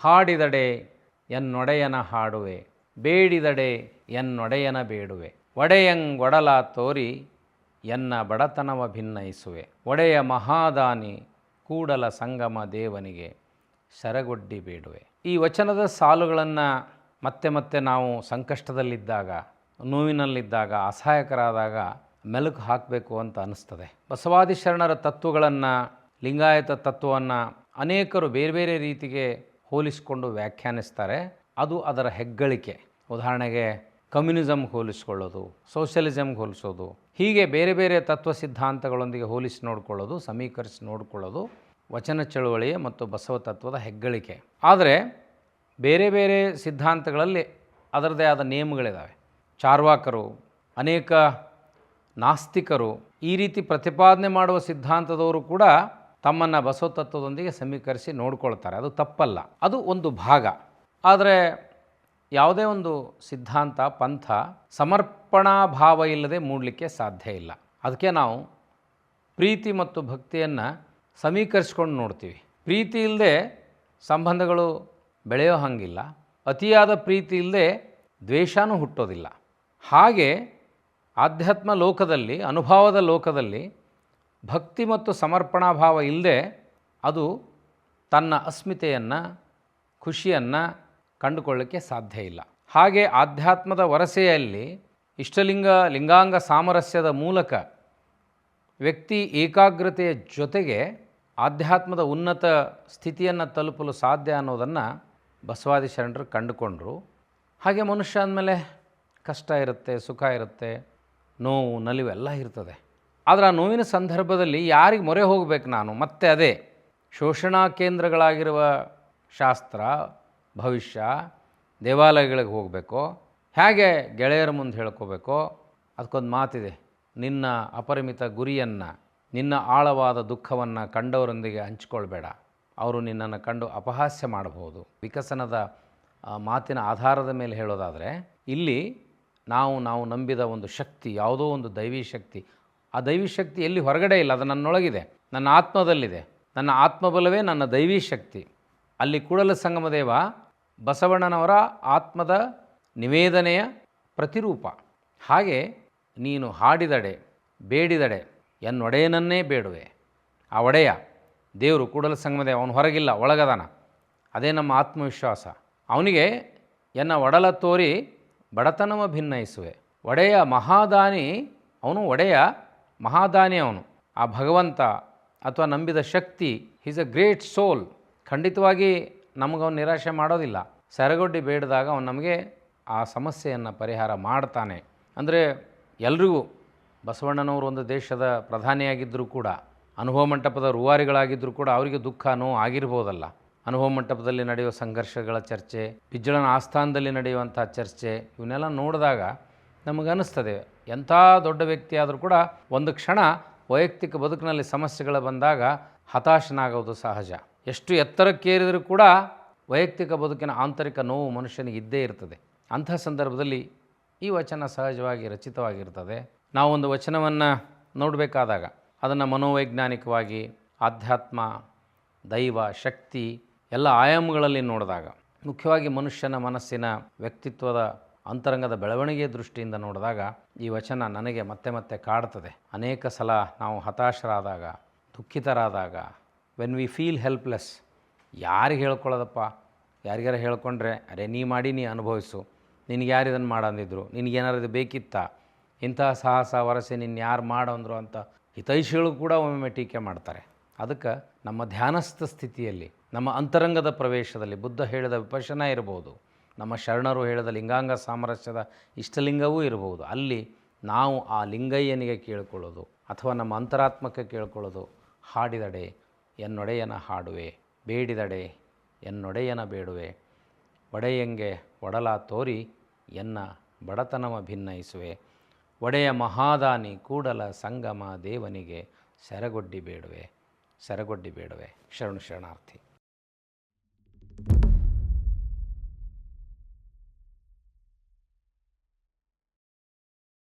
ಹಾಡಿದಡೆ ಎನ್ನೊಡೆಯನ ಹಾಡುವೆ, ಬೇಡಿದಡೆ ಎನ್ನೊಡೆಯನ ಬೇಡುವೆ. ಒಡೆಯಂಗೊಡಲ ತೋರಿ ಎನ್ನ ಬಡತನವ ಭಿನ್ನಯಿಸುವೆ. ಒಡೆಯ ಮಹಾದಾನಿ ಕೂಡಲ ಸಂಗಮ ದೇವನಿಗೆ ಶರಗೊಡ್ಡಿ ಬೇಡುವೆ. ಈ ವಚನದ ಸಾಲುಗಳನ್ನು ಮತ್ತೆ ಮತ್ತೆ ನಾವು ಸಂಕಷ್ಟದಲ್ಲಿದ್ದಾಗ, ನೋವಿನಲ್ಲಿದ್ದಾಗ, ಅಸಹಾಯಕರಾದಾಗ ಮೆಲುಕು ಹಾಕಬೇಕು ಅಂತ ಅನ್ನಿಸ್ತದೆ. ಬಸವಾದಿ ಶರಣರ ತತ್ವಗಳನ್ನು, ಲಿಂಗಾಯತ ತತ್ವವನ್ನು ಅನೇಕರು ಬೇರೆ ಬೇರೆ ರೀತಿಗೆ ಹೋಲಿಸಿಕೊಂಡು ವ್ಯಾಖ್ಯಾನಿಸ್ತಾರೆ. ಅದು ಅದರ ಹೆಗ್ಗಳಿಕೆ. ಉದಾಹರಣೆಗೆ ಕಮ್ಯುನಿಸಮ್ಗೆ ಹೋಲಿಸ್ಕೊಳ್ಳೋದು, ಸೋಷಿಯಲಿಸಮ್ಗೆ ಹೋಲಿಸೋದು, ಹೀಗೆ ಬೇರೆ ಬೇರೆ ತತ್ವ ಸಿದ್ಧಾಂತಗಳೊಂದಿಗೆ ಹೋಲಿಸಿ ನೋಡಿಕೊಳ್ಳೋದು, ಸಮೀಕರಿಸಿ ನೋಡಿಕೊಳ್ಳೋದು ವಚನ ಚಳುವಳಿಯ ಮತ್ತು ಬಸವ ತತ್ವದ ಹೆಗ್ಗಳಿಕೆ. ಆದರೆ ಬೇರೆ ಬೇರೆ ಸಿದ್ಧಾಂತಗಳಲ್ಲಿ ಅದರದೇ ಆದ ನಿಯಮಗಳಿದ್ದಾವೆ. ಚಾರ್ವಾಕರು, ಅನೇಕ ನಾಸ್ತಿಕರು ಈ ರೀತಿ ಪ್ರತಿಪಾದನೆ ಮಾಡುವ ಸಿದ್ಧಾಂತದವರು ಕೂಡ ತಮ್ಮನ್ನು ಬಸವ ತತ್ವದೊಂದಿಗೆ ಸಮೀಕರಿಸಿ ನೋಡ್ಕೊಳ್ತಾರೆ. ಅದು ತಪ್ಪಲ್ಲ, ಅದು ಒಂದು ಭಾಗ. ಆದರೆ ಯಾವುದೇ ಒಂದು ಸಿದ್ಧಾಂತ, ಪಂಥ ಸಮರ್ಪಣಾ ಭಾವ ಇಲ್ಲದೆ ಮೂಡಲಿಕ್ಕೆ ಸಾಧ್ಯ ಇಲ್ಲ. ಅದಕ್ಕೆ ನಾವು ಪ್ರೀತಿ ಮತ್ತು ಭಕ್ತಿಯನ್ನು ಸಮೀಕರಿಸ್ಕೊಂಡು ನೋಡ್ತೀವಿ. ಪ್ರೀತಿ ಇಲ್ಲದೆ ಸಂಬಂಧಗಳು ಬೆಳೆಯೋ ಹಾಗಿಲ್ಲ, ಅತಿಯಾದ ಪ್ರೀತಿ ಇಲ್ಲದೆ ದ್ವೇಷನೂ ಹುಟ್ಟೋದಿಲ್ಲ. ಹಾಗೆ ಆಧ್ಯಾತ್ಮ ಲೋಕದಲ್ಲಿ, ಅನುಭವದ ಲೋಕದಲ್ಲಿ ಭಕ್ತಿ ಮತ್ತು ಸಮರ್ಪಣಾ ಭಾವ ಇಲ್ಲದೆ ಅದು ತನ್ನ ಅಸ್ಮಿತೆಯನ್ನು, ಖುಷಿಯನ್ನು ಕಂಡುಕೊಳ್ಳಲಿಕ್ಕೆ ಸಾಧ್ಯ ಇಲ್ಲ. ಹಾಗೆ ಆಧ್ಯಾತ್ಮದ ವರಸೆಯಲ್ಲಿ ಇಷ್ಟಲಿಂಗ, ಲಿಂಗಾಂಗ ಸಾಮರಸ್ಯದ ಮೂಲಕ ವ್ಯಕ್ತಿ ಏಕಾಗ್ರತೆಯ ಜೊತೆಗೆ ಆಧ್ಯಾತ್ಮದ ಉನ್ನತ ಸ್ಥಿತಿಯನ್ನು ತಲುಪಲು ಸಾಧ್ಯ ಅನ್ನೋದನ್ನು ಬಸವಾದಿ ಶರಣರು ಕಂಡುಕೊಂಡರು. ಹಾಗೆ ಮನುಷ್ಯ ಅಂದಮೇಲೆ ಕಷ್ಟ ಇರುತ್ತೆ, ಸುಖ ಇರುತ್ತೆ, ನೋವು, ನಲಿವು ಎಲ್ಲ ಇರ್ತದೆ. ಆದರೆ ಆ ನೋವಿನ ಸಂದರ್ಭದಲ್ಲಿ ಯಾರಿಗೆ ಮೊರೆ ಹೋಗಬೇಕು ನಾನು? ಮತ್ತೆ ಅದೇ ಶೋಷಣಾ ಕೇಂದ್ರಗಳಾಗಿರುವ ಶಾಸ್ತ್ರ, ಭವಿಷ್ಯ, ದೇವಾಲಯಗಳಿಗೆ ಹೋಗಬೇಕು, ಹೇಗೆ ಗೆಳೆಯರ ಮುಂದೆ ಹೇಳ್ಕೋಬೇಕು? ಅದಕ್ಕೊಂದು ಮಾತಿದೆ, ನಿನ್ನ ಅಪರಿಮಿತ ಗುರಿಯನ್ನು, ನಿನ್ನ ಆಳವಾದ ದುಃಖವನ್ನು ಕಂಡವರೊಂದಿಗೆ ಹಂಚಿಕೊಳ್ಬೇಡ, ಅವರು ನಿನ್ನನ್ನು ಕಂಡು ಅಪಹಾಸ್ಯ ಮಾಡಬಹುದು. ವಿಕಸನದ ಮಾತಿನ ಆಧಾರದ ಮೇಲೆ ಹೇಳೋದಾದರೆ, ಇಲ್ಲಿ ನಾವು ನಂಬಿದ ಒಂದು ಶಕ್ತಿ, ಯಾವುದೋ ಒಂದು ದೈವೀ ಶಕ್ತಿ, ಆ ದೈವೀ ಶಕ್ತಿ ಎಲ್ಲಿ ಹೊರಗಡೆ ಇಲ್ಲ, ಅದು ನನ್ನೊಳಗಿದೆ, ನನ್ನ ಆತ್ಮದಲ್ಲಿದೆ. ನನ್ನ ಆತ್ಮಬಲವೇ ನನ್ನ ದೈವೀ ಶಕ್ತಿ. ಅಲ್ಲಿ ಕೂಡಲ ಸಂಗಮದೇವ ಬಸವಣ್ಣನವರ ಆತ್ಮದ ನಿವೇದನೆಯ ಪ್ರತಿರೂಪ. ಹಾಗೆ ನೀನು ಹಾಡಿದಡೆ, ಬೇಡಿದಡೆ ಎನ್ನೊಡೆಯನನ್ನೇ ಬೇಡುವೆ. ಆ ಒಡೆಯ ದೇವರು ಕೂಡಲ ಸಂಗಮದೇವ, ಅವನು ಹೊರಗಿಲ್ಲ, ಒಳಗದಾನ. ಅದೇ ನಮ್ಮ ಆತ್ಮವಿಶ್ವಾಸ. ಅವನಿಗೆ ಎನ್ನ ಒಡಲ ತೋರಿ ಬಡತನವ ಭಿನ್ನಯಿಸುವೆ. ಒಡೆಯ ಮಹಾದಾನಿ, ಅವನು ಒಡೆಯ ಮಹಾದಾನಿ. ಅವನು ಆ ಭಗವಂತ ಅಥವಾ ನಂಬಿದ ಶಕ್ತಿ, ಈಸ್ ಅ ಗ್ರೇಟ್ ಸೋಲ್. ಖಂಡಿತವಾಗಿ ನಮಗವನು ನಿರಾಶೆ ಮಾಡೋದಿಲ್ಲ. ಸರಗೊಡ್ಡಿ ಬೇಡಿದಾಗ ಅವನು ನಮಗೆ ಆ ಸಮಸ್ಯೆಯನ್ನು ಪರಿಹಾರ ಮಾಡ್ತಾನೆ. ಅಂದರೆ ಎಲ್ರಿಗೂ ಬಸವಣ್ಣನವರು ಒಂದು ದೇಶದ ಪ್ರಧಾನಿಯಾಗಿದ್ದರೂ ಕೂಡ, ಅನುಭವ ಮಂಟಪದ ರೂವಾರಿಗಳಾಗಿದ್ದರೂ ಕೂಡ ಅವರಿಗೆ ದುಃಖ, ನೋವು ಆಗಿರ್ಬೋದಲ್ಲ. ಅನುಭವ ಮಂಟಪದಲ್ಲಿ ನಡೆಯುವ ಸಂಘರ್ಷಗಳ ಚರ್ಚೆ, ಬಿಜ್ಜಳನ ಆಸ್ಥಾನದಲ್ಲಿ ನಡೆಯುವಂಥ ಚರ್ಚೆ, ಇವನ್ನೆಲ್ಲ ನೋಡಿದಾಗ ನಮಗನ್ನಿಸ್ತದೆ, ಎಂಥ ದೊಡ್ಡ ವ್ಯಕ್ತಿ ಆದರೂ ಕೂಡ ಒಂದು ಕ್ಷಣ ವೈಯಕ್ತಿಕ ಬದುಕಿನಲ್ಲಿ ಸಮಸ್ಯೆಗಳು ಬಂದಾಗ ಹತಾಶನಾಗೋದು ಸಹಜ. ಎಷ್ಟು ಎತ್ತರಕ್ಕೇರಿದರೂ ಕೂಡ ವೈಯಕ್ತಿಕ ಬದುಕಿನ ಆಂತರಿಕ ನೋವು ಮನುಷ್ಯನಿಗೆ ಇದ್ದೇ ಇರ್ತದೆ. ಅಂಥ ಸಂದರ್ಭದಲ್ಲಿ ಈ ವಚನ ಸಹಜವಾಗಿ ರಚಿತವಾಗಿರ್ತದೆ. ನಾವೊಂದು ವಚನವನ್ನು ನೋಡಬೇಕಾದಾಗ ಅದನ್ನು ಮನೋವೈಜ್ಞಾನಿಕವಾಗಿ, ಆಧ್ಯಾತ್ಮ, ದೈವ, ಶಕ್ತಿ ಎಲ್ಲ ಆಯಾಮಗಳಲ್ಲಿ ನೋಡಿದಾಗ, ಮುಖ್ಯವಾಗಿ ಮನುಷ್ಯನ ಮನಸ್ಸಿನ ವ್ಯಕ್ತಿತ್ವದ ಅಂತರಂಗದ ಬೆಳವಣಿಗೆಯ ದೃಷ್ಟಿಯಿಂದ ನೋಡಿದಾಗ ಈ ವಚನ ನನಗೆ ಮತ್ತೆ ಮತ್ತೆ ಕಾಡ್ತದೆ. ಅನೇಕ ಸಲ ನಾವು ಹತಾಶರಾದಾಗ, ದುಃಖಿತರಾದಾಗ, ವೆನ್ ವಿ ಫೀಲ್ ಹೆಲ್ಪ್ಲೆಸ್, ಯಾರಿಗೆ ಹೇಳ್ಕೊಳ್ಳೋದಪ್ಪ? ಯಾರಿಗಾರ ಹೇಳ್ಕೊಂಡ್ರೆ, ಅರೆ ನೀ ಮಾಡಿ ನೀ ಅನುಭವಿಸು, ನಿನಗೆ ಯಾರು ಇದನ್ನು ಮಾಡಂದಿದ್ರು, ನಿನಗೇನಾರು ಇದು ಬೇಕಿತ್ತಾ, ಇಂತಹ ಸಾಹಸ ವರಸೆ ನಿನ್ನ ಯಾರು ಮಾಡಂದ್ರು ಅಂತ ಹಿತೈಷಿಗಳು ಕೂಡ ಒಮ್ಮೊಮ್ಮೆ ಟೀಕೆ ಮಾಡ್ತಾರೆ. ಅದಕ್ಕೆ ನಮ್ಮ ಧ್ಯಾನಸ್ಥ ಸ್ಥಿತಿಯಲ್ಲಿ, ನಮ್ಮ ಅಂತರಂಗದ ಪ್ರವೇಶದಲ್ಲಿ ಬುದ್ಧ ಹೇಳಿದ ವಿಪಶ್ಯನ ಇರ್ಬೋದು, ನಮ್ಮ ಶರಣರು ಹೇಳಿದ ಲಿಂಗಾಂಗ ಸಾಮರಸ್ಯದ ಇಷ್ಟಲಿಂಗವೂ ಇರಬಹುದು. ಅಲ್ಲಿ ನಾವು ಆ ಲಿಂಗಯ್ಯನಿಗೆ ಕೇಳ್ಕೊಳ್ಳೋದು ಅಥವಾ ನಮ್ಮ ಅಂತರಾತ್ಮಕ್ಕೆ ಕೇಳ್ಕೊಳ್ಳೋದು, ಹಾಡಿದಡೆ ಎನ್ನೊಡೆಯನ ಹಾಡುವೆ, ಬೇಡಿದಡೆ ಎನ್ನೊಡೆಯನ ಬೇಡುವೆ. ಒಡೆಯಂಗೆ ಒಡಲ ತೋರಿ ಎನ್ನ ಬಡತನವ ಭಿನ್ನಯಿಸುವೆ. ಒಡೆಯ ಮಹಾದಾನಿ ಕೂಡಲ ಸಂಗಮ ದೇವನಿಗೆ ಶರಗೊಡ್ಡಿ ಬೇಡುವೆ. ಶರಣು ಶರಣಾರ್ಥಿ.